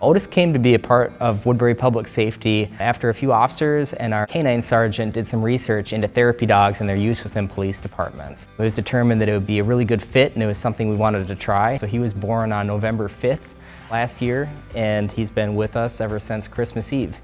Otis came to be a part of Woodbury Public Safety after a few officers and our canine sergeant did some research into therapy dogs and their use within police departments. It was determined that it would be a really good fit and it was something we wanted to try. So he was born on November 5th last year and he's been with us ever since Christmas Eve.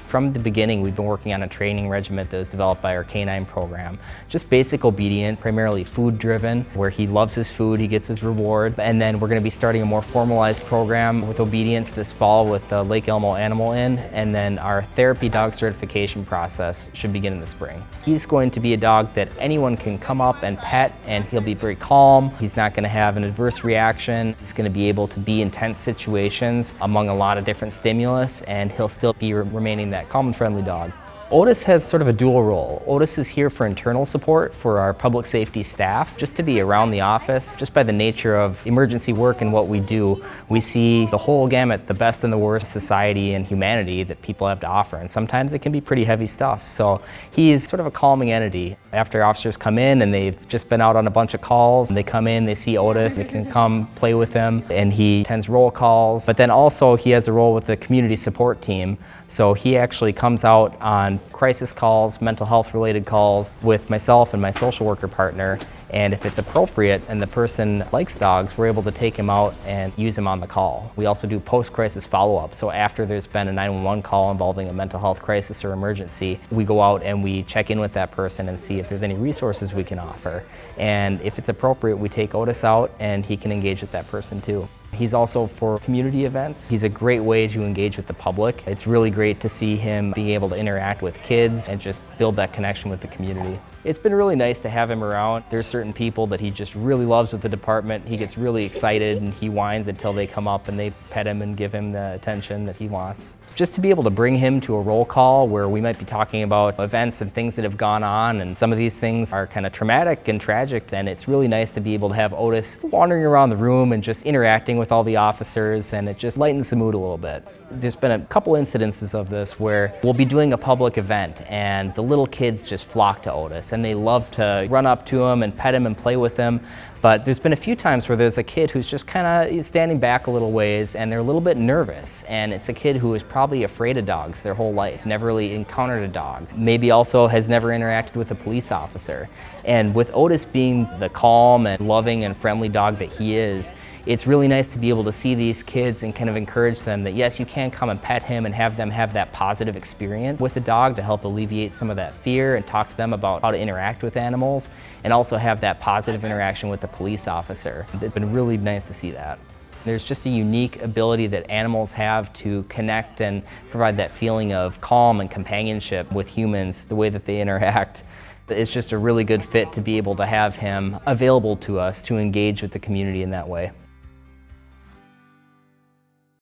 From the beginning, we've been working on a training regimen that was developed by our canine program. Just basic obedience, primarily food driven, where he loves his food, he gets his reward. And then we're going to be starting a more formalized program with obedience this fall with the Lake Elmo Animal Inn. And then our therapy dog certification process should begin in the spring. He's going to be a dog that anyone can come up and pet, and he'll be very calm. He's not going to have an adverse reaction. He's going to be able to be in tense situations among a lot of different stimulus, and he'll still be remaining that calm and friendly dog. Otis has sort of a dual role. Otis is here for internal support for our public safety staff, just to be around the office. Just by the nature of emergency work and what we do, we see the whole gamut, the best and the worst society and humanity that people have to offer. And sometimes it can be pretty heavy stuff. So he is sort of a calming entity. After officers come in and they've just been out on a bunch of calls, they come in, they see Otis, they can come play with him, and he attends roll calls. But then also he has a role with the community support team. So he actually comes out on crisis calls, mental health related calls with myself and my social worker partner. And if it's appropriate and the person likes dogs, we're able to take him out and use him on the call. We also do post-crisis follow-up. So after there's been a 911 call involving a mental health crisis or emergency, we go out and we check in with that person and see if there's any resources we can offer. And if it's appropriate, we take Otis out and he can engage with that person too. He's also for community events. He's a great way to engage with the public. It's really great to see him being able to interact with kids and just build that connection with the community. It's been really nice to have him around. There's certain people that he just really loves with the department. He gets really excited and he whines until they come up and they pet him and give him the attention that he wants. Just to be able to bring him to a roll call where we might be talking about events and things that have gone on, and some of these things are kind of traumatic and tragic, and it's really nice to be able to have Otis wandering around the room and just interacting with all the officers, and it just lightens the mood a little bit. There's been a couple incidences of this where we'll be doing a public event and the little kids just flock to Otis and they love to run up to him and pet him and play with him. But there's been a few times where there's a kid who's just kind of standing back a little ways and they're a little bit nervous, and it's a kid who is probably afraid of dogs their whole life, never really encountered a dog, maybe also has never interacted with a police officer. And with Otis being the calm and loving and friendly dog that he is, it's really nice to be able to see these kids and kind of encourage them that yes, you can come and pet him and have them have that positive experience with the dog to help alleviate some of that fear and talk to them about how to interact with animals, and also have that positive interaction with the police officer. It's been really nice to see that. There's just a unique ability that animals have to connect and provide that feeling of calm and companionship with humans, the way that they interact. It's just a really good fit to be able to have him available to us to engage with the community in that way.